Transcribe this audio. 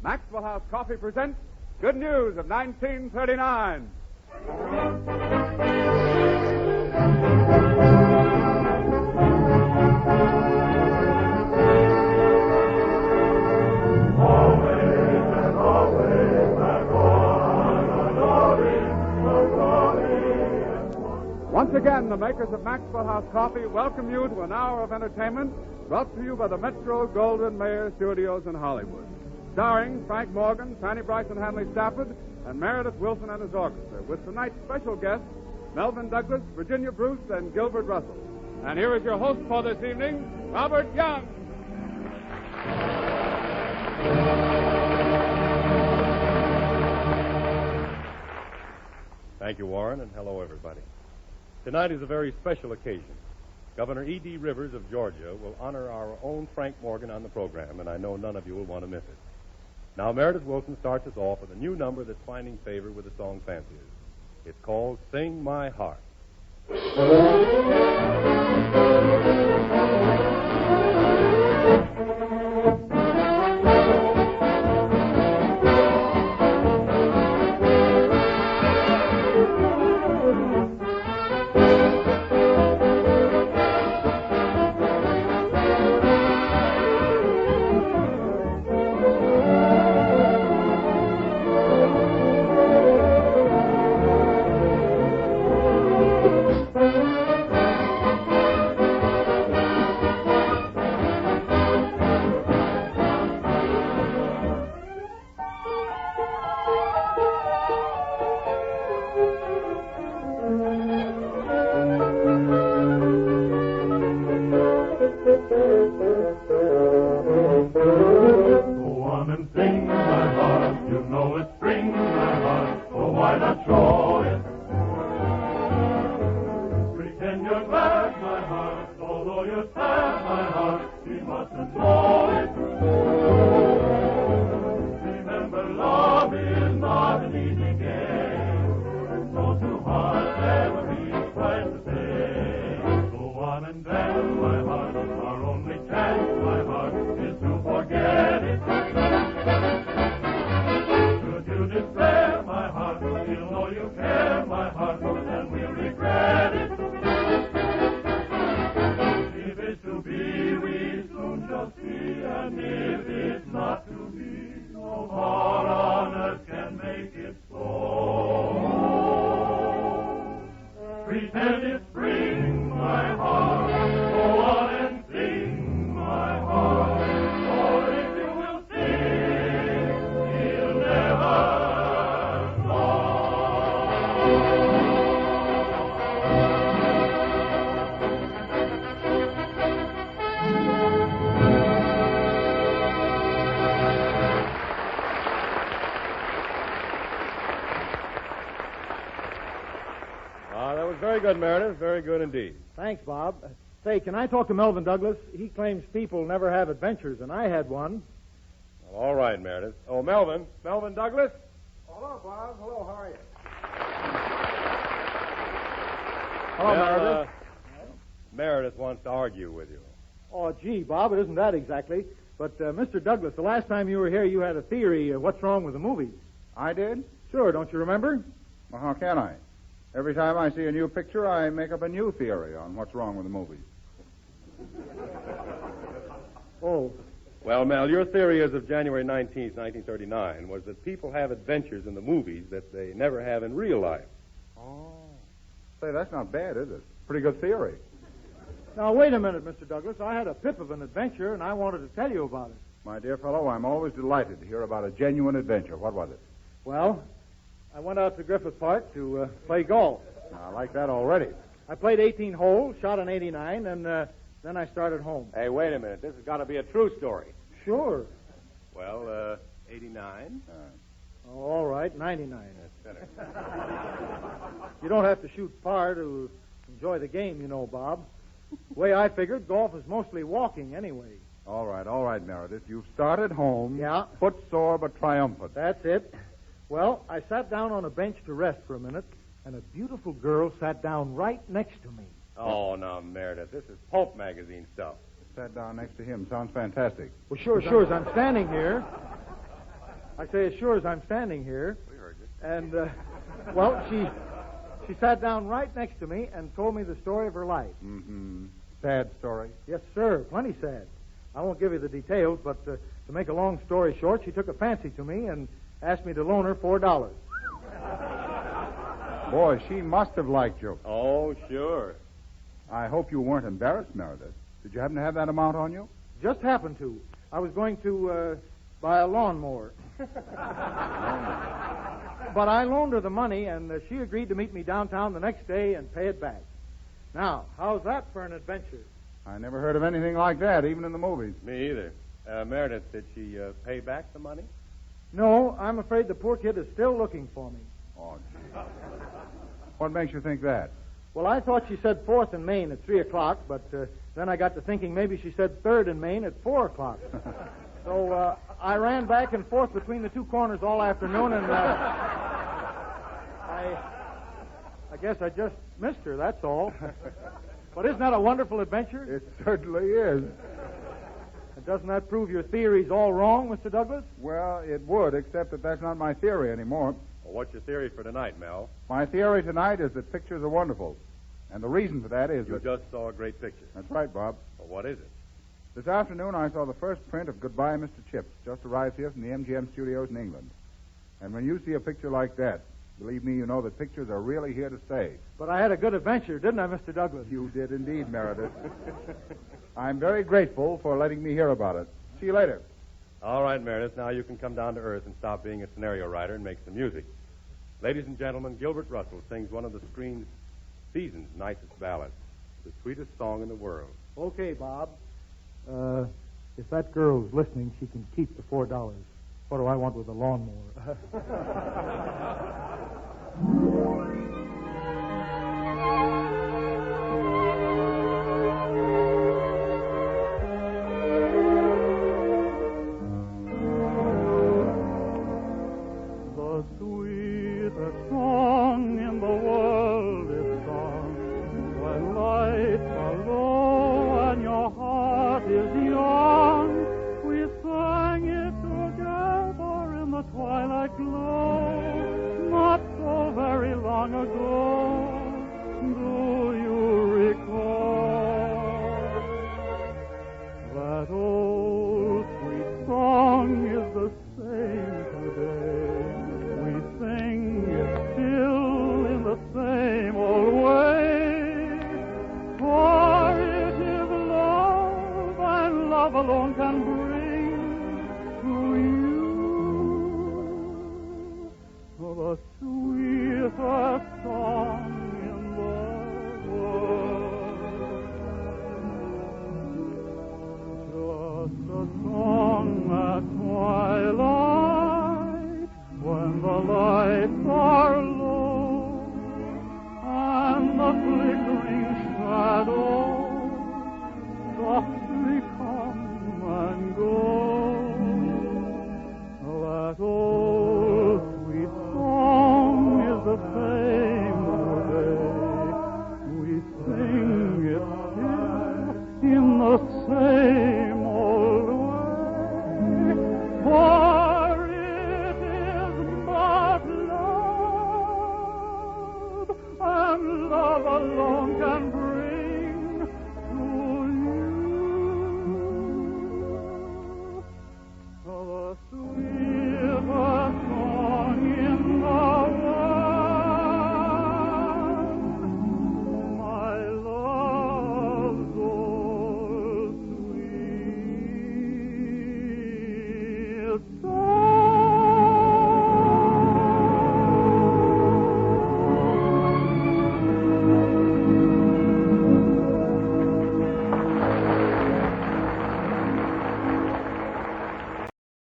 Maxwell House Coffee presents Good News of 1939. Once again, the makers of Maxwell House Coffee welcome you to an hour of entertainment brought to you by the Metro-Goldwyn-Mayer Studios in Hollywood. Starring Frank Morgan, Fanny, Brice, and Hanley Stafford, and Meredith, Willson, and his orchestra, with tonight's special guests, Melvyn Douglas, Virginia Bruce, and Gilbert Russell. And here is your host for this evening, Robert Young. Thank you, Warren, and hello, everybody. Tonight is a very special occasion. Governor E.D. Rivers of Georgia will honor our own Frank Morgan on the program, and I know none of you will want to miss it. Now, Meredith Willson starts us off with a new number that's finding favor with the song fanciers. It's called Sing My Heart. Very good, Meredith. Very good indeed. Thanks, Bob. Say, can I talk to Melvyn Douglas? He claims people never have adventures, and I had one. Well, all right, Meredith. Oh, Melvyn. Melvyn Douglas? Hello, Bob. Hello, how are you? Hello, Meredith. Meredith wants to argue with you. Oh, gee, Bob, it isn't that exactly. But, Mr. Douglas, the last time you were here, you had a theory of what's wrong with the movies. I did? Sure, don't you remember? Well, how can I? Every time I see a new picture, I make up a new theory on what's wrong with the movies. Oh. Well, Mel, your theory as of January 19th, 1939, was that people have adventures in the movies that they never have in real life. Oh. Say, that's not bad, is it? Pretty good theory. Now, wait a minute, Mr. Douglas. I had a pip of an adventure, and I wanted to tell you about it. My dear fellow, I'm always delighted to hear about a genuine adventure. What was it? Well, I went out to Griffith Park to play golf. I like that already. I played 18 holes, shot an 89, and then I started home. Hey, wait a minute. This has got to be a true story. Sure. Well, 89? Oh, all right, 99. That's better. You don't have to shoot par to enjoy the game, you know, Bob. The way I figured, golf is mostly walking anyway. All right, Meredith. You've started home. Yeah. Footsore but triumphant. That's it. Well, I sat down on a bench to rest for a minute, and a beautiful girl sat down right next to me. Oh, now, Meredith, this is Pulp magazine stuff. Sat down next to him. Sounds fantastic. Well, sure, as I'm standing here. I say, as sure as I'm standing here. We heard you. And, well, she sat down right next to me and told me the story of her life. Mm-hmm. Sad story. Yes, sir. Plenty sad. I won't give you the details, but to make a long story short, she took a fancy to me and asked me to loan her $4. Boy, she must have liked you. Oh, sure. I hope you weren't embarrassed, Meredith. Did you happen to have that amount on you? Just happened to. I was going to buy a lawnmower. But I loaned her the money, and she agreed to meet me downtown the next day and pay it back. Now, how's that for an adventure? I never heard of anything like that, even in the movies. Me either. Meredith, did she pay back the money? No, I'm afraid the poor kid is still looking for me. Oh, gee. What makes you think that? Well, I thought she said 4th and Main at 3 o'clock, but then I got to thinking maybe she said 3rd and Main at 4 o'clock. So I ran back and forth between the two corners all afternoon, and I guess I just missed her, that's all. But isn't that a wonderful adventure? It certainly is. And doesn't that prove your theory's all wrong, Mr. Douglas? Well, it would, except that that's not my theory anymore. Well, what's your theory for tonight, Mel? My theory tonight is that pictures are wonderful. And the reason for that is You that... just saw a great picture. That's right, Bob. Well, what is it? This afternoon I saw the first print of Goodbye, Mr. Chips, just arrived here from the MGM studios in England. And when you see a picture like that, believe me, you know that pictures are really here to stay. But I had a good adventure, didn't I, Mr. Douglas? You did indeed, Meredith. I'm very grateful for letting me hear about it. See you later. All right, Meredith, now you can come down to earth and stop being a scenario writer and make some music. Ladies and gentlemen, Gilbert Russell sings one of the screen's season's nicest ballads, the sweetest song in the world. Okay, Bob. If that girl's listening, she can keep the $4. What do I want with a lawnmower? The sweetest song in the world is sung when lights are low and your heart is young. We sang it together in the twilight glow, not so very long ago. Do you recall? That old sweet song is the same today. We sing it still in the same old way. For it is love, and love alone can bring to you the sweetest song in the world. Just a song at twilight when the lights are low and the flickering shadows softly come and go. That old sweet song is the same today. We sing it still in the same